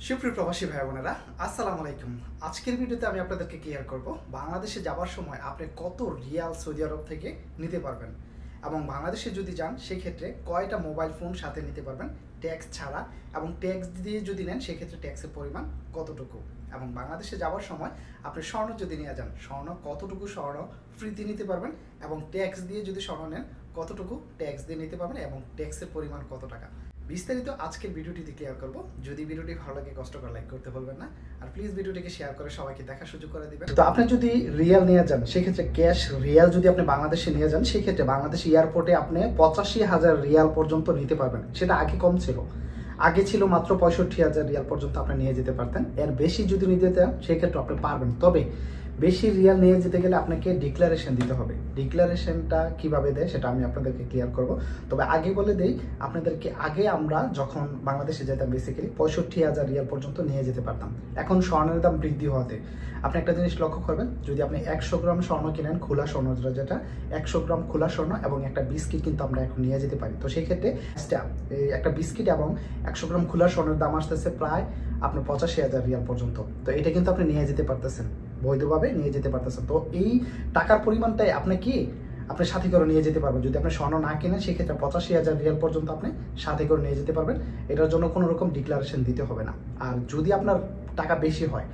সুপ্রিয় প্রবাসী ভাই বোনেরা, আসসালামু আলাইকুম। আজকের ভিডিওতে আমি আপনাদেরকে ক্লিয়ার করব বাংলাদেশে যাওয়ার সময় আপনি কত রিয়াল সৌদি আরব থেকে নিতে পারবেন এবং বাংলাদেশে যদি যান সেক্ষেত্রে কয়টা মোবাইল ফোন সাথে নিতে পারবেন ট্যাক্স ছাড়া, এবং ট্যাক্স দিয়ে যদি নেন সেক্ষেত্রে ট্যাক্সের পরিমাণ কতটুকু, এবং বাংলাদেশে যাওয়ার সময় আপনি স্বর্ণ যদি নিয়ে যান স্বর্ণ কতটুকু স্বর্ণ ফ্রিতে নিতে পারবেন, এবং ট্যাক্স দিয়ে যদি স্বর্ণ নেন কতটুকু ট্যাক্স দিয়ে নিতে পারবেন এবং ট্যাক্সের পরিমাণ কত টাকা। বিস্তারিত আজকের ভিডিওটিতে ক্লিয়ার করব। যদি ভিডিওটি ভালো লাগে কষ্ট করে লাইক করতে ভুলবেন না, আর প্লিজ ভিডিওটিকে শেয়ার করে সবাইকে দেখার সুযোগ করে দিবেন। তো আপনি যদি রিয়াল নিয়ে যান সেক্ষেত্রে ক্যাশ রিয়াল যদি আপনি বাংলাদেশে নিয়ে যান সেক্ষেত্রে বাংলাদেশ এয়ারপোর্টে আপনি 85,000 রিয়াল পর্যন্ত নিতে পারবেন। সেটা আগে কম ছিল, আগে ছিল মাত্র 65,000 রিয়াল পর্যন্ত আপনি নিয়ে যেতে পারতেন। এর বেশি যদি নিতে চান সেক্ষেত্রে আপনি পারবেন, তবে বেশি রিয়াল নিয়ে যেতে গেলে আপনাকে ডিক্লারেশন দিতে হবে। ডিক্লারেশনটা কিভাবে দেয় সেটা আমি আপনাদেরকে ক্লিয়ার করব। তবে আগে বলে দেই আপনাদেরকে, আগে আমরা যখন বাংলাদেশে যেতাম বেসিক্যালি 65,000 রিয়াল পর্যন্ত নিয়ে যেতে পারতাম। এখন স্বর্ণের দাম বৃদ্ধি হওয়াতে আপনি একটা জিনিস লক্ষ্য করবেন, যদি আপনি 100 গ্রাম স্বর্ণ কিনেন, খোলা স্বর্ণ যেটা 100 গ্রাম খোলা স্বর্ণ এবং একটা বিস্কিট কিন্তু আমরা এখন নিয়ে যেতে পারি। তো সেই ক্ষেত্রে একটা বিস্কিট এবং 100 গ্রাম খোলা স্বর্ণের দাম আসতেছে প্রায় আপনার 85,000 রিয়াল পর্যন্ত। তো এটা কিন্তু আপনি নিয়ে যেতে পারতেছেন, বৈধভাবে নিয়ে যেতে পারতেছেন। তো এই টাকার পরিমাণটাই আপনি সাথে করে নিয়ে যেতে পারবেন। যদি আপনি স্বর্ণ না কিনেন সেক্ষেত্রে 85,000 রিয়াল পর্যন্ত আপনি সাথে করে নিয়ে যেতে পারবেন। এটার জন্য কোনো রকম ডিক্লারেশন দিতে হবে না। আর যদি আপনার টাকা বেশি হয়,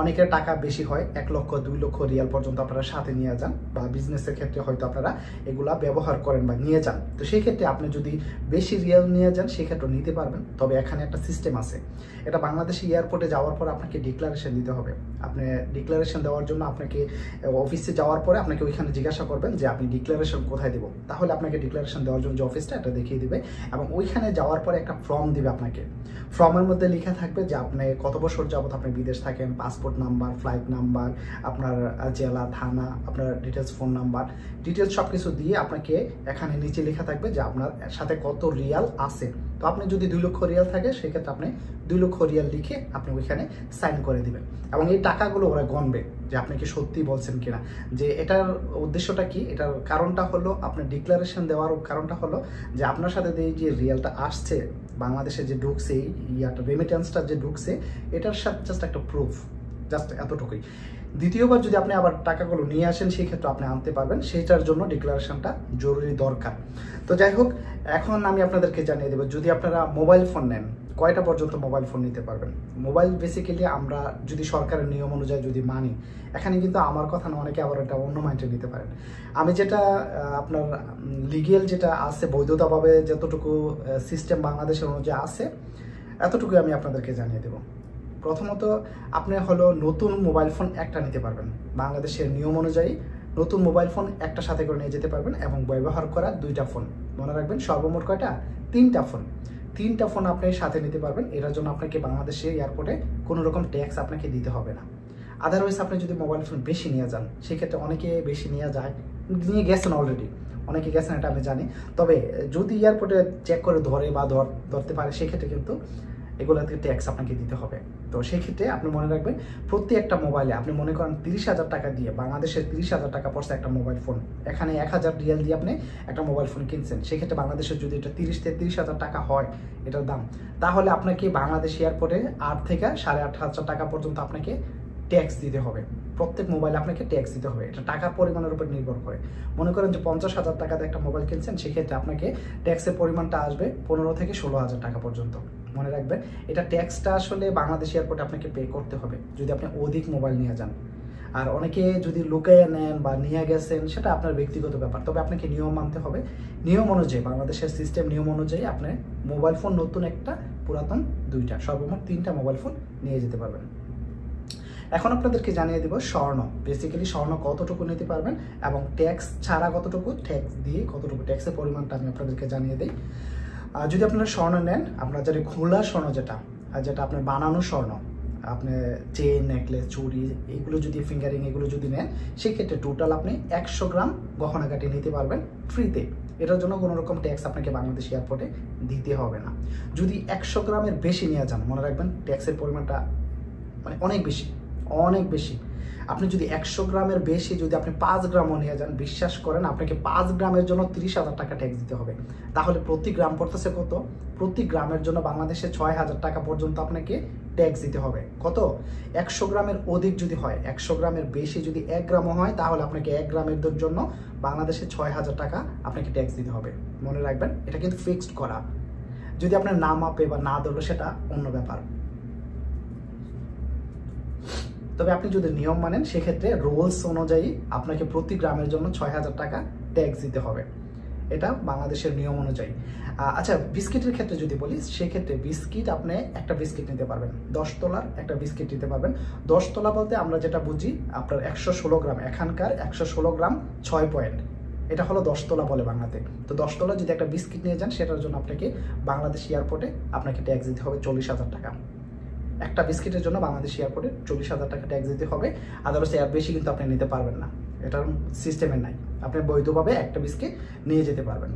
অনেকের টাকা বেশি হয়, 1 লক্ষ 2 লক্ষ রিয়াল পর্যন্ত আপনারা সাথে নিয়ে যান, বা বিজনেসের ক্ষেত্রে হয়তো আপনারা এগুলা ব্যবহার করেন বা নিয়ে যান, তো সেই ক্ষেত্রে আপনি যদি বেশি রিয়াল নিয়ে যান সেক্ষেত্রে নিতে পারবেন। তবে এখানে একটা সিস্টেম আছে, এটা বাংলাদেশি এয়ারপোর্টে যাওয়ার পর আপনাকে ডিক্লারেশন দিতে হবে। আপনি ডিক্লারেশন দেওয়ার জন্য আপনাকে অফিসে যাওয়ার পরে আপনাকে ওইখানে জিজ্ঞাসা করবেন যে আপনি ডিক্লারেশন কোথায় দেবো, তাহলে আপনাকে ডিক্লারেশন দেওয়ার জন্য যে অফিসটা এটা দেখিয়ে দিবে, এবং ওইখানে যাওয়ার পরে একটা ফর্ম দিবে আপনাকে। ফর্মের মধ্যে লেখা থাকবে যে আপনি কত বছর যাবত আপনি বিদেশ থাকেন, পাসপোর্ট নাম্বার, ফ্লাইট নাম্বার, আপনার জেলা, থানা, আপনার ডিটেলস, ফোন নাম্বার, ডিটেলস সব কিছু দিয়ে আপনাকে এখানে নিচে লেখা থাকবে যে আপনার সাথে কত রিয়াল আছে। তো আপনি যদি 2 লক্ষ রিয়াল থাকে সেক্ষেত্রে আপনি 2 লক্ষ রিয়াল লিখে আপনি ওইখানে সাইন করে দিবেন, এবং এই টাকাগুলো ওরা গণবে যে আপনি কি সত্যি বলছেন কিনা। যে এটার উদ্দেশ্যটা কি, এটার কারণটা হলো, আপনার ডিক্লারেশন দেওয়ার কারণটা হলো যে আপনার সাথে যে রিয়ালটা আসছে বাংলাদেশে, যে ঢুকছে ইয়াটা রেমিটেন্সটা যে ঢুকছে, এটার সাথে জাস্ট একটা প্রুফ, জাস্ট এতটুকুই। দ্বিতীয়বার যদি আপনি আবার টাকাগুলো নিয়ে আসেন সেক্ষেত্রে আপনি আনতে পারবেন, সেইটার জন্য ডিক্লারেশনটা জরুরি দরকার। তো যাই হোক, এখন আমি আপনাদেরকে জানিয়ে দেবো যদি আপনারা মোবাইল ফোন নেন কয়টা পর্যন্ত মোবাইল ফোন নিতে পারবেন। মোবাইল বেসিক্যালি আমরা যদি সরকারের নিয়ম অনুযায়ী যদি মানি, এখানে কিন্তু আমার কথা না, অনেকে আবার এটা অন্য মাইন্ডে নিতে পারেন। আমি যেটা আপনার লিগেল যেটা আছে, বৈধতাভাবে যতটুকু সিস্টেম বাংলাদেশের অনুযায়ী আছে এতটুকুই আমি আপনাদেরকে জানিয়ে দেবো। প্রথমত আপনি হলো নতুন মোবাইল ফোন একটা নিতে পারবেন, বাংলাদেশের নিয়ম অনুযায়ী নতুন মোবাইল ফোন একটা সাথে করে নিয়ে যেতে পারবেন, এবং ব্যবহার করা 2টা ফোন। মনে রাখবেন সর্বমোট কয়টা, 3টা ফোন। 3টা ফোন আপনি সাথে নিতে পারবেন। এটার জন্য আপনাকে বাংলাদেশের এয়ারপোর্টে কোনো রকম ট্যাক্স আপনাকে দিতে হবে না। আদারওয়াইজ আপনি যদি মোবাইল ফোন বেশি নিয়ে যান সেক্ষেত্রে অনেকে বেশি নিয়ে যায়, নিয়ে গেছেন অলরেডি, অনেকে গেছেন, এটা আমি জানি। তবে যদি এয়ারপোর্টে চেক করে ধরে বা ধরতে পারে সেক্ষেত্রে কিন্তু এগুলোতে ট্যাক্স আপনাকে দিতে হবে। তো সেই ক্ষেত্রে আপনি মনে রাখবেন প্রতি একটা মোবাইলে আপনি মনে করেন 30,000 টাকা দিয়ে, বাংলাদেশের 30,000 টাকা পড়ছে একটা মোবাইল ফোন, এখানে 1,000 রিয়াল দিয়ে আপনি একটা মোবাইল ফোন কিনছেন, সেক্ষেত্রে বাংলাদেশের যদি এটা 30,000 টাকা হয় এটার দাম, তাহলে আপনাকে বাংলাদেশ এয়ারপোর্টে 8 থেকে 8,500 টাকা পর্যন্ত আপনাকে ট্যাক্স দিতে হবে। প্রত্যেক মোবাইলে আপনাকে ট্যাক্স দিতে হবে, এটা টাকার পরিমাণের উপর নির্ভর করে। মনে করেন যে 50,000 টাকাতে একটা মোবাইল কিনছেন, সেক্ষেত্রে আপনাকে ট্যাক্সের পরিমাণটা আসবে 15 থেকে 16,000 টাকা পর্যন্ত। মনে রাখবেন এটা ট্যাক্সটা আসলে বাংলাদেশ এয়ারপোর্টে আপনাকে পে করতে হবে যদি আপনি অধিক মোবাইল নিয়ে যান। আর অনেকে যদি লুকাইয়ে নেন বা নিয়ে গেছেন সেটা আপনার ব্যক্তিগত ব্যাপার, তবে আপনাকে নিয়ম মানতে হবে। নিয়ম অনুযায়ী, বাংলাদেশের সিস্টেম নিয়ম অনুযায়ী আপনি মোবাইল ফোন নতুন একটা, পুরাতন 2টা, সর্বমোট 3টা মোবাইল ফোন নিয়ে যেতে পারবেন। এখন আপনাদেরকে জানিয়ে দেব স্বর্ণ, বেসিক্যালি স্বর্ণ কতটুকু নিতে পারবেন এবং ট্যাক্স ছাড়া কতটুকু, ট্যাক্স দিয়ে কতটুকু, ট্যাক্সের পরিমাণটা আমি আপনাদেরকে জানিয়ে দিই। যদি আপনারা স্বর্ণ নেন, আপনার যেটা খোলা স্বর্ণ, যেটা আপনার বানানো স্বর্ণ, আপনি চেন, নেকলেস, চুড়ি, এগুলো যদি ফিঙ্গারিং এগুলো যদি নেন সেক্ষেত্রে টোটাল আপনি 100 গ্রাম গহনাগাটি নিতে পারবেন ফ্রিতে। এটার জন্য কোনো রকম ট্যাক্স আপনাকে বাংলাদেশ এয়ারপোর্টে দিতে হবে না। যদি 100 গ্রামের বেশি নিয়ে যান, মনে রাখবেন ট্যাক্সের পরিমাণটা মানে অনেক বেশি, অনেক বেশি। আপনি যদি 100 গ্রামের বেশি যদি আপনি 5 গ্রামও নিয়ে যান, বিশ্বাস করেন আপনাকে 5 গ্রামের জন্য 30,000 টাকা ট্যাক্স দিতে হবে। তাহলে প্রতি গ্রাম পড়তেছে কত, প্রতি গ্রামের জন্য বাংলাদেশে 6,000 টাকা পর্যন্ত আপনাকে ট্যাক্স দিতে হবে। কত? 100 গ্রামের অধিক যদি হয়, 100 গ্রামের বেশি যদি 1 গ্রামও হয়, তাহলে আপনাকে 1 গ্রামের জন্য বাংলাদেশে 6000 টাকা আপনাকে ট্যাক্স দিতে হবে। মনে রাখবেন, এটা কিন্তু ফিক্সড করা। যদি আপনার না মাপে বা না ধরলো সেটা অন্য ব্যাপার। তবে আপনি যদি নিয়ম মানেন সেক্ষেত্রে রুলস অনুযায়ী আপনাকে প্রতি গ্রামের জন্য 6000 টাকা ট্যাক্স দিতে হবে। এটা বাংলাদেশের নিয়ম অনুযায়ী। আচ্ছা, বিস্কিটের ক্ষেত্রে যদি বলি, সেক্ষেত্রে বিস্কিট আপনি একটা বিস্কিট নিতে পারবেন, 10 তলার একটা বিস্কিট নিতে পারবেন। 10 তলা বলতে আমরা যেটা বুঝি আপনার 116 গ্রাম, এখানকার 116 গ্রাম 6 পয়েন্ট, এটা হলো 10 তলা বলে বাংলাতে। তো 10 তলা যদি একটা বিস্কিট নিয়ে যান, সেটার জন্য আপনাকে বাংলাদেশ এয়ারপোর্টে আপনাকে ট্যাক্স দিতে হবে 40,000 টাকা। একটা বিস্কিটের জন্য বাংলাদেশ এয়ারপোর্টে 40,000 টাকা ট্যাক্স দিতে হবে। আদারওয়াইজ এর বেশি কিন্তু আপনি নিতে পারবেন না, এটার সিস্টেমে নাই। আপনি বৈধভাবে একটা বিস্কিট নিয়ে যেতে পারবেন।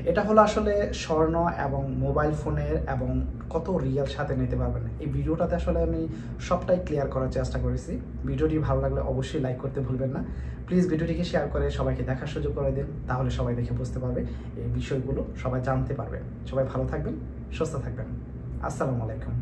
এটা হলো আসলে স্বর্ণ এবং মোবাইল ফোনের এবং কত রিয়াল সাথে নিতে পারবেন। এই ভিডিওটাতে আসলে আমি সবটাই ক্লিয়ার করার চেষ্টা করেছি। ভিডিওটি ভালো লাগলে অবশ্যই লাইক করতে ভুলবেন না। প্লিজ ভিডিওটিকে শেয়ার করে সবাইকে দেখার সুযোগ করে দিন, তাহলে সবাই দেখে বুঝতে পারবে, এই বিষয়গুলো সবাই জানতে পারবে। সবাই ভালো থাকবেন, সুস্থ থাকবেন। আসসালামু আলাইকুম।